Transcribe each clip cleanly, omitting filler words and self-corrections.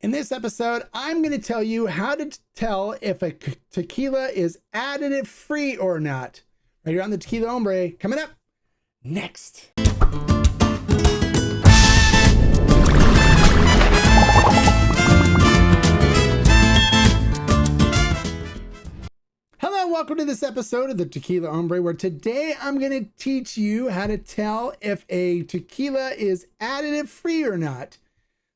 In this episode, I'm going to tell you how to tell if a tequila is additive free or not. Right here on the Tequila Hombre, coming up next. Hello and welcome to this episode of the Tequila Hombre, where today I'm going to teach you how to tell if a tequila is additive free or not.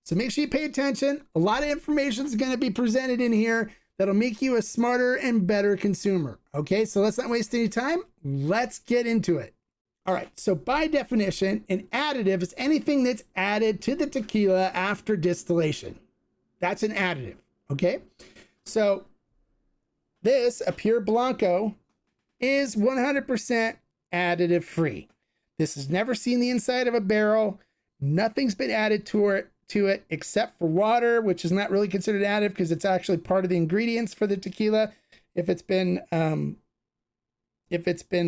So make sure you pay attention. A lot of information is going to be presented in here that'll make you a smarter and better consumer. Okay, so let's not waste any time. Let's get into it. All right, so by definition, an additive is anything that's added to the tequila after distillation. That's an additive, okay? So this, a pure Blanco, is 100% additive free. This has never seen the inside of a barrel. Nothing's been added to it except for water, which is not really considered additive because it's actually part of the ingredients for the tequila if it's been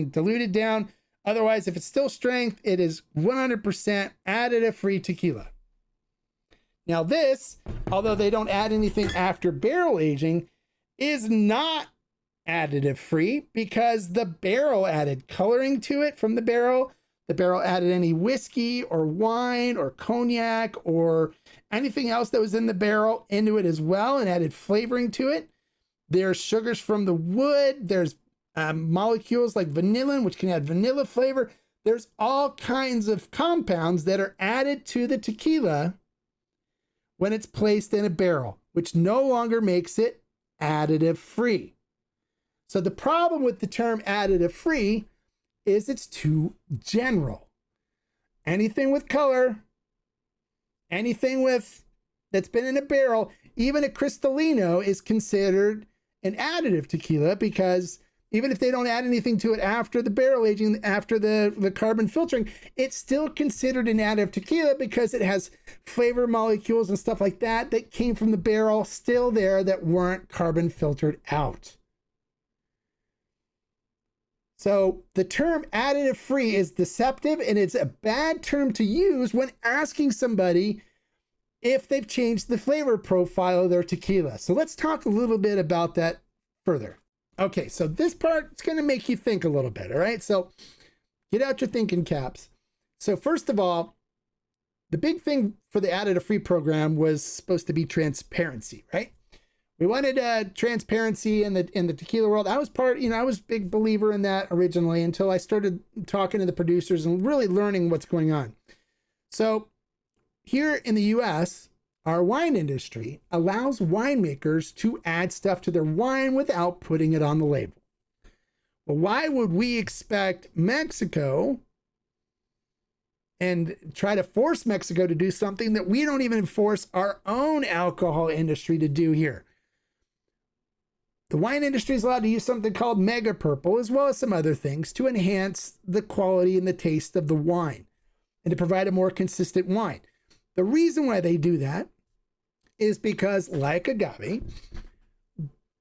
diluted down. Otherwise, if it's still strength, it is 100% additive free tequila. Now this, although they don't add anything after barrel aging, is not additive free because the barrel added coloring to it from the barrel. The barrel added any whiskey or wine or cognac or anything else that was in the barrel into it as well and added flavoring to it. There's sugars from the wood. There's molecules like vanillin, which can add vanilla flavor. There's all kinds of compounds that are added to the tequila when it's placed in a barrel, which no longer makes it additive free. So the problem with the term additive free is it's too general. Anything with color, anything that's been in a barrel, even a Cristalino is considered an additive tequila because even if they don't add anything to it after the barrel aging, after the carbon filtering, it's still considered an additive tequila because it has flavor molecules and stuff like that that came from the barrel still there that weren't carbon filtered out. So the term additive free is deceptive and it's a bad term to use when asking somebody if they've changed the flavor profile of their tequila. So let's talk a little bit about that further. Okay, so this part is going to make you think a little bit, all right? So get out your thinking caps. So first of all, the big thing for the additive free program was supposed to be transparency, right? We wanted transparency in the tequila world. I was I was a big believer in that originally until I started talking to the producers and really learning what's going on. So here in the US, our wine industry allows winemakers to add stuff to their wine without putting it on the label. Well, why would we expect Mexico and try to force Mexico to do something that we don't even force our own alcohol industry to do here? The wine industry is allowed to use something called mega purple, as well as some other things, to enhance the quality and the taste of the wine and to provide a more consistent wine. The reason why they do that is because, like agave,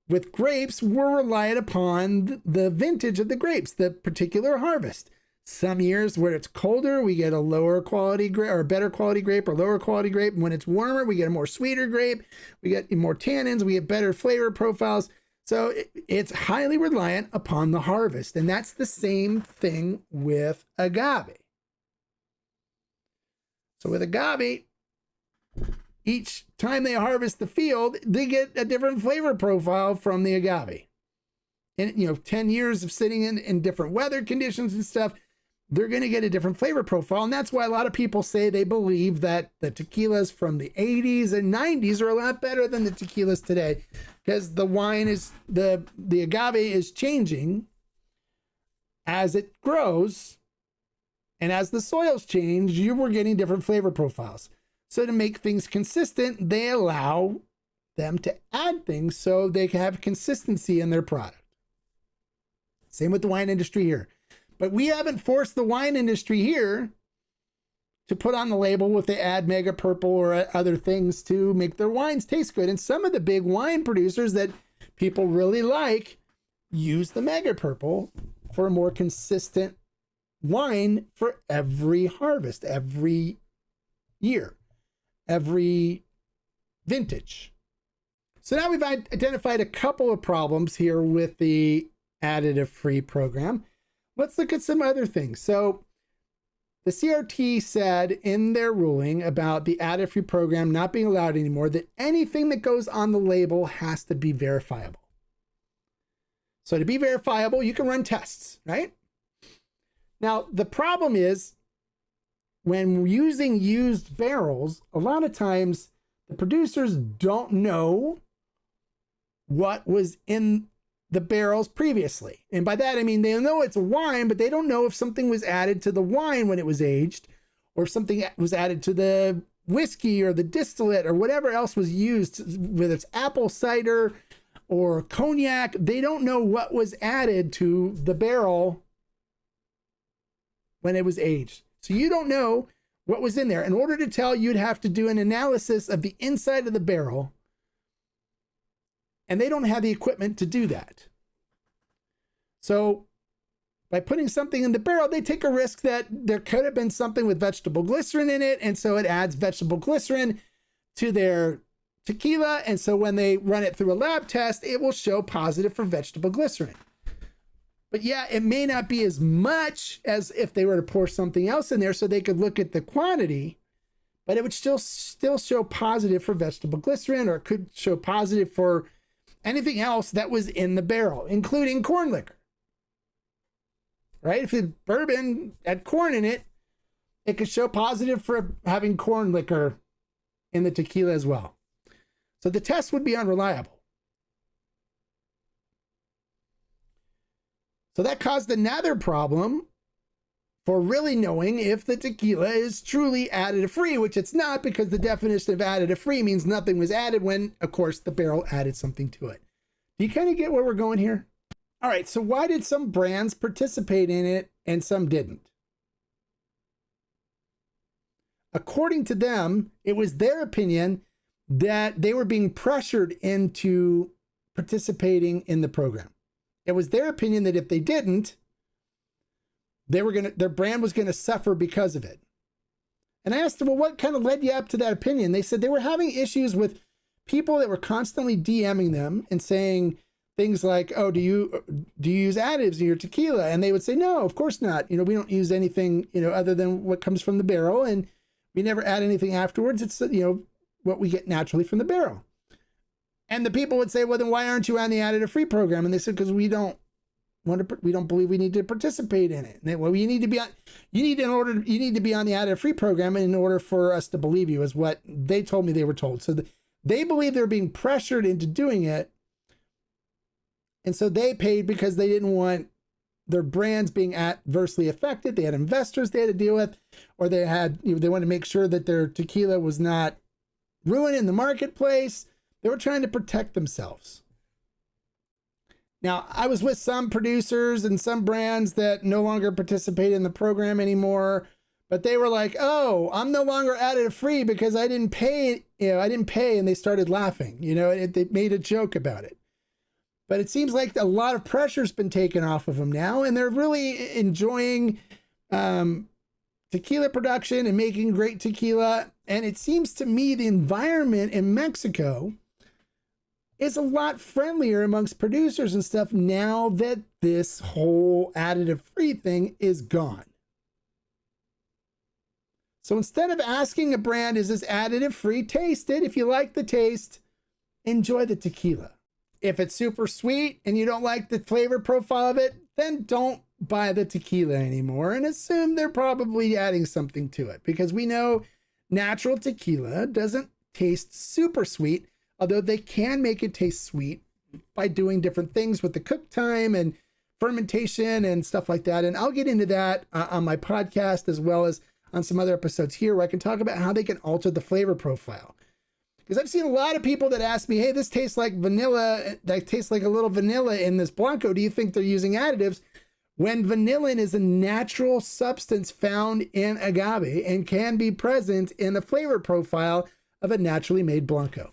with grapes, we're reliant upon the vintage of the grapes, the particular harvest. Some years where it's colder, we get a lower quality grape or better quality grape or lower quality grape. When it's warmer, we get a more sweeter grape. We get more tannins. We get better flavor profiles. So it's highly reliant upon the harvest. And that's the same thing with agave. So with agave, each time they harvest the field, they get a different flavor profile from the agave. And 10 years of sitting in different weather conditions and stuff, they're going to get a different flavor profile. And that's why a lot of people say they believe that the tequilas from the 80s and 90s are a lot better than the tequilas today, because the wine is, the agave is changing as it grows. And as the soils change, you were getting different flavor profiles. So to make things consistent, they allow them to add things so they can have consistency in their product. Same with the wine industry here. But we haven't forced the wine industry here to put on the label if they add mega purple or other things to make their wines taste good. And some of the big wine producers that people really like use the mega purple for a more consistent wine for every harvest, every year, every vintage. So now we've identified a couple of problems here with the additive-free program. Let's look at some other things. So the CRT said in their ruling about the additive-free program not being allowed anymore that anything that goes on the label has to be verifiable. So to be verifiable, you can run tests, right? Now, the problem is when using used barrels, a lot of times the producers don't know what was in the barrels previously. And by that, I mean, they know it's wine, but they don't know if something was added to the wine when it was aged, or if something was added to the whiskey or the distillate or whatever else was used, whether it's apple cider or cognac. They don't know what was added to the barrel when it was aged. So you don't know what was in there. In order to tell, you'd have to do an analysis of the inside of the barrel, and they don't have the equipment to do that. So by putting something in the barrel, they take a risk that there could have been something with vegetable glycerin in it, and so it adds vegetable glycerin to their tequila, and so when they run it through a lab test, it will show positive for vegetable glycerin. But yeah, it may not be as much as if they were to pour something else in there so they could look at the quantity, but it would still show positive for vegetable glycerin, or it could show positive for anything else that was in the barrel, including corn liquor. Right? If the bourbon had corn in it, it could show positive for having corn liquor in the tequila as well. So the test would be unreliable. So that caused another problem for really knowing if the tequila is truly additive free, which it's not, because the definition of additive free means nothing was added when, of course, the barrel added something to it. Do you kind of get where we're going here? All right, so why did some brands participate in it and some didn't? According to them, it was their opinion that they were being pressured into participating in the program. It was their opinion that if they didn't, their brand was going to suffer because of it. And I asked them, well, what kind of led you up to that opinion? They said they were having issues with people that were constantly DMing them and saying things like, oh, do you use additives in your tequila? And they would say, no, of course not. We don't use anything, other than what comes from the barrel, and we never add anything afterwards. It's, what we get naturally from the barrel. And the people would say, well, then why aren't you on the additive free program? And they said, because we don't believe we need to participate in it. And they, well, you need to be on the additive free program in order for us to believe you, is what they told me they were told. So they believe they're being pressured into doing it. And so they paid because they didn't want their brands being adversely affected. They had investors they had to deal with, or they wanted to make sure that their tequila was not ruined in the marketplace. They were trying to protect themselves. Now, I was with some producers and some brands that no longer participate in the program anymore, but they were like, oh, I'm no longer additive free because I didn't pay, and they started laughing, they made a joke about it. But it seems like a lot of pressure's been taken off of them now, and they're really enjoying tequila production and making great tequila. And it seems to me the environment in Mexico is a lot friendlier amongst producers and stuff now that this whole additive free thing is gone. So instead of asking a brand, is this additive free, taste it. If you like the taste, enjoy the tequila. If it's super sweet and you don't like the flavor profile of it, then don't buy the tequila anymore and assume they're probably adding something to it, because we know natural tequila doesn't taste super sweet, although they can make it taste sweet by doing different things with the cook time and fermentation and stuff like that. And I'll get into that on my podcast, as well as on some other episodes here, where I can talk about how they can alter the flavor profile. Because I've seen a lot of people that ask me, hey, this tastes like vanilla, that tastes like a little vanilla in this Blanco. Do you think they're using additives? When vanillin is a natural substance found in agave and can be present in the flavor profile of a naturally made Blanco.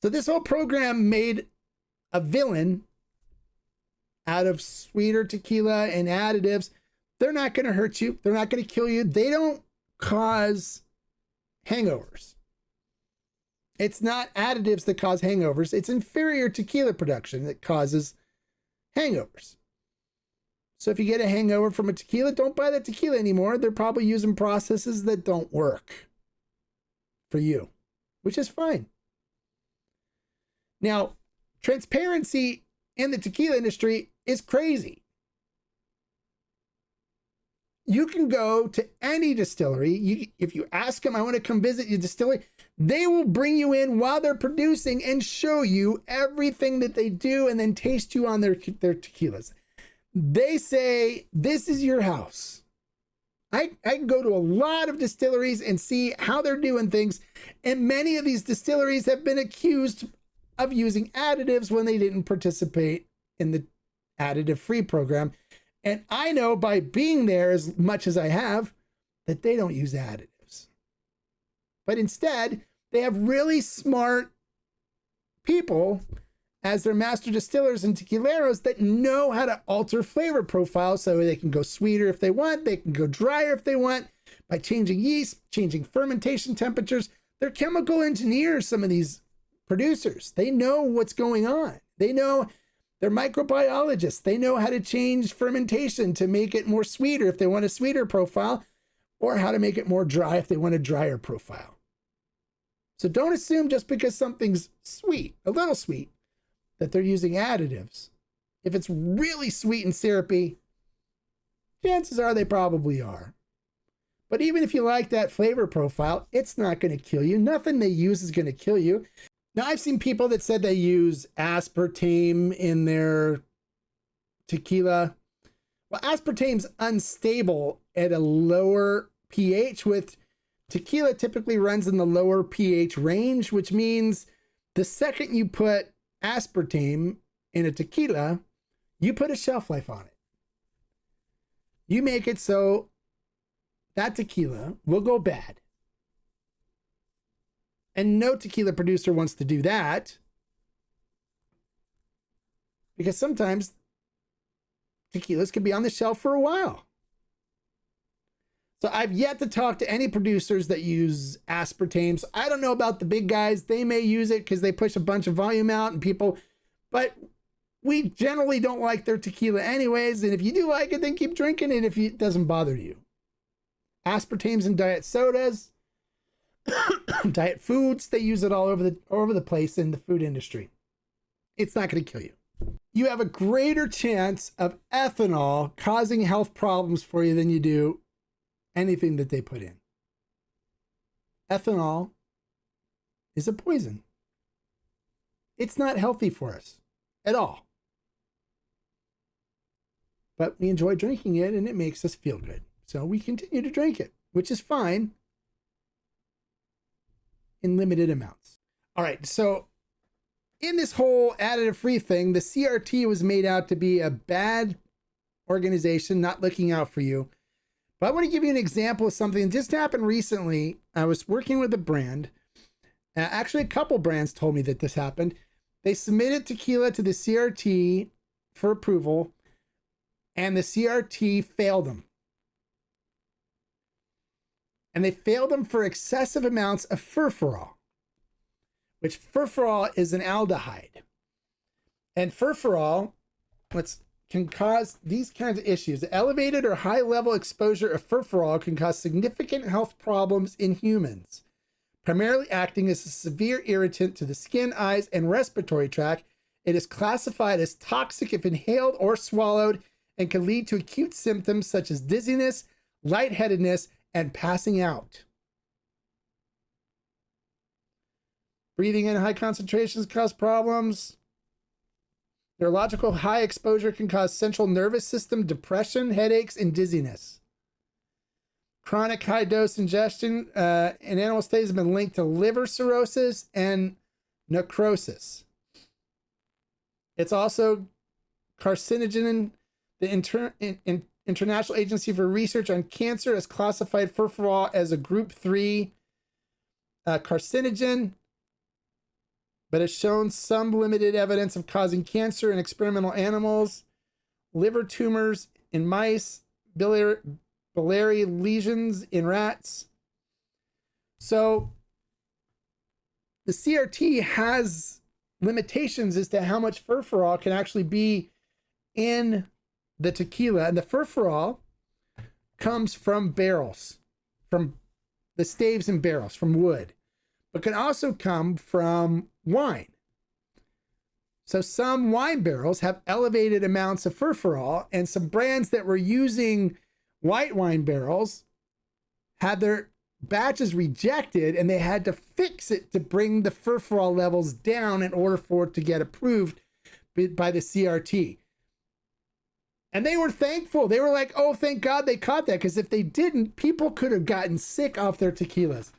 So this whole program made a villain out of sweeter tequila and additives. They're not going to hurt you. They're not going to kill you. They don't cause hangovers. It's not additives that cause hangovers. It's inferior tequila production that causes hangovers. So if you get a hangover from a tequila, don't buy that tequila anymore. They're probably using processes that don't work for you, which is fine. Now, transparency in the tequila industry is crazy. You can go to any distillery. If you ask them, I want to come visit your distillery, they will bring you in while they're producing and show you everything that they do and then taste you on their tequilas. They say, this is your house. I can go to a lot of distilleries and see how they're doing things. And many of these distilleries have been accused of using additives when they didn't participate in the additive-free program. And I know by being there as much as I have that they don't use additives. But instead, they have really smart people as their master distillers and tequileros that know how to alter flavor profiles so they can go sweeter if they want, they can go drier if they want, by changing yeast, changing fermentation temperatures. They're chemical engineers, some of these producers. They know what's going on. They know, they're microbiologists. They know how to change fermentation to make it more sweeter if they want a sweeter profile, or how to make it more dry if they want a drier profile. So don't assume just because something's sweet, a little sweet, that they're using additives. If it's really sweet and syrupy, chances are they probably are. But even if you like that flavor profile, it's not going to kill you. Nothing they use is going to kill you. Now, I've seen people that said they use aspartame in their tequila. Well, aspartame's unstable at a lower pH, with tequila typically runs in the lower pH range, which means the second you put aspartame in a tequila, you put a shelf life on it. You make it so that tequila will go bad. And no tequila producer wants to do that, because sometimes tequilas can be on the shelf for a while. So I've yet to talk to any producers that use aspartame. So I don't know about the big guys. They may use it because they push a bunch of volume out and people, but we generally don't like their tequila anyways. And if you do like it, then keep drinking it if it doesn't bother you. Aspartame's in diet sodas, diet foods. They use it all over the place in the food industry. It's not going to kill you. You have a greater chance of ethanol causing health problems for you than you do anything that they put in. Ethanol is a poison. It's not healthy for us at all. But we enjoy drinking it and it makes us feel good. So we continue to drink it, which is fine in limited amounts. All right, so in this whole additive-free thing, the CRT was made out to be a bad organization, not looking out for you. But I want to give you an example of something that just happened recently. I was working with a brand. Actually, a couple brands told me that this happened. They submitted tequila to the CRT for approval, and the CRT failed them. And they failed them for excessive amounts of furfural, which furfural is an aldehyde. And furfural, can cause these kinds of issues. Elevated or high level exposure of furfural can cause significant health problems in humans, primarily acting as a severe irritant to the skin, eyes, and respiratory tract. It is classified as toxic if inhaled or swallowed and can lead to acute symptoms such as dizziness, lightheadedness, and passing out. Breathing in high concentrations cause problems. Neurological high exposure can cause central nervous system depression, headaches, and dizziness. Chronic high dose ingestion in animal studies have been linked to liver cirrhosis and necrosis. It's also carcinogen. The International Agency for Research on Cancer has classified furfural as a group 3 carcinogen, but has shown some limited evidence of causing cancer in experimental animals, liver tumors in mice, biliary lesions in rats. So the CRT has limitations as to how much furfural can actually be in the tequila. And the furfural comes from barrels, from the staves and barrels, from wood, but can also come from wine. So some wine barrels have elevated amounts of furfural, and some brands that were using white wine barrels had their batches rejected, and they had to fix it to bring the furfural levels down in order for it to get approved by the CRT. And they were thankful. They were like, oh, thank God they caught that, because if they didn't, people could have gotten sick off their tequilas.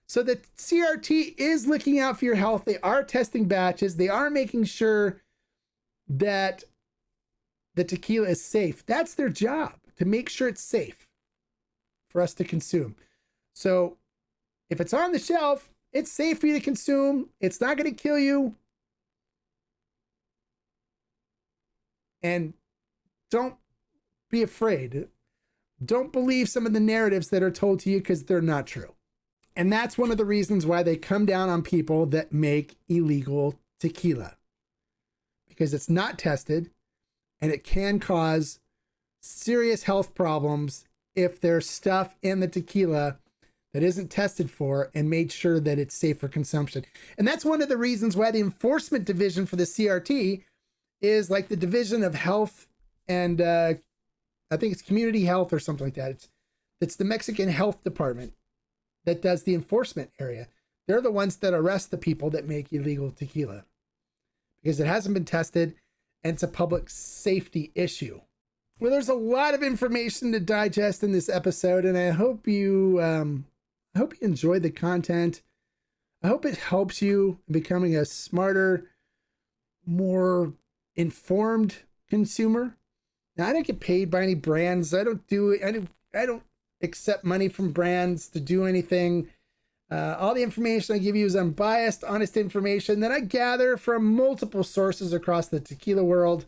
So the CRT is looking out for your health. They are testing batches. They are making sure that the tequila is safe. That's their job, to make sure it's safe for us to consume. So if it's on the shelf, it's safe for you to consume. It's not going to kill you. And don't be afraid. Don't believe some of the narratives that are told to you, because they're not true. And that's one of the reasons why they come down on people that make illegal tequila, because it's not tested and it can cause serious health problems if there's stuff in the tequila that isn't tested for and made sure that it's safe for consumption. And that's one of the reasons why the enforcement division for the CRT is like the Division of Health and I think it's Community Health or something like that. It's the Mexican Health Department that does the enforcement area. They're the ones that arrest the people that make illegal tequila, because it hasn't been tested and it's a public safety issue. Well, there's a lot of information to digest in this episode, and I hope you enjoyed the content. I hope it helps you in becoming a smarter, more informed consumer. Now, I don't get paid by any brands. I don't accept money from brands to do anything. All the information I give you is unbiased, honest information that I gather from multiple sources across the tequila world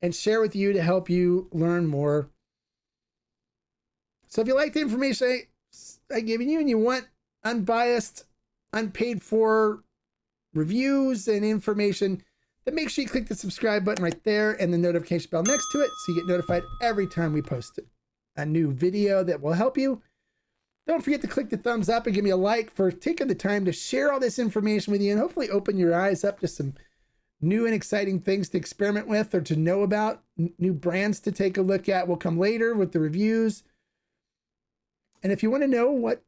and share with you to help you learn more. So if you like the information I given you and you want unbiased, unpaid for reviews and information, then make sure you click the subscribe button right there and the notification bell next to it, so you get notified every time we post a new video that will help you. Don't forget to click the thumbs up and give me a like for taking the time to share all this information with you, and hopefully open your eyes up to some new and exciting things to experiment with or to know about. New brands to take a look at will come later with the reviews. And if you want to know what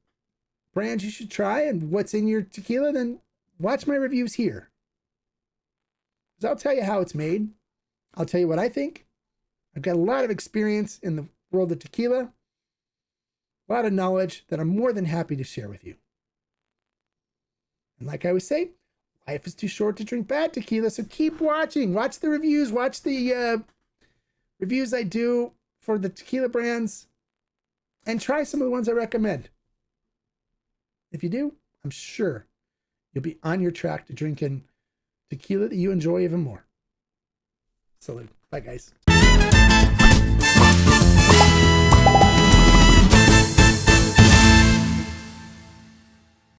brands you should try and what's in your tequila, then watch my reviews here. Because I'll tell you how it's made. I'll tell you what I think. I've got a lot of experience in the world of tequila, a lot of knowledge that I'm more than happy to share with you. And like I always say, life is too short to drink bad tequila, so keep watching. Watch the reviews. Watch the reviews I do for the tequila brands, and try some of the ones I recommend. If you do, I'm sure you'll be on your track to drinking tequila that you enjoy even more. Salute. Bye, guys.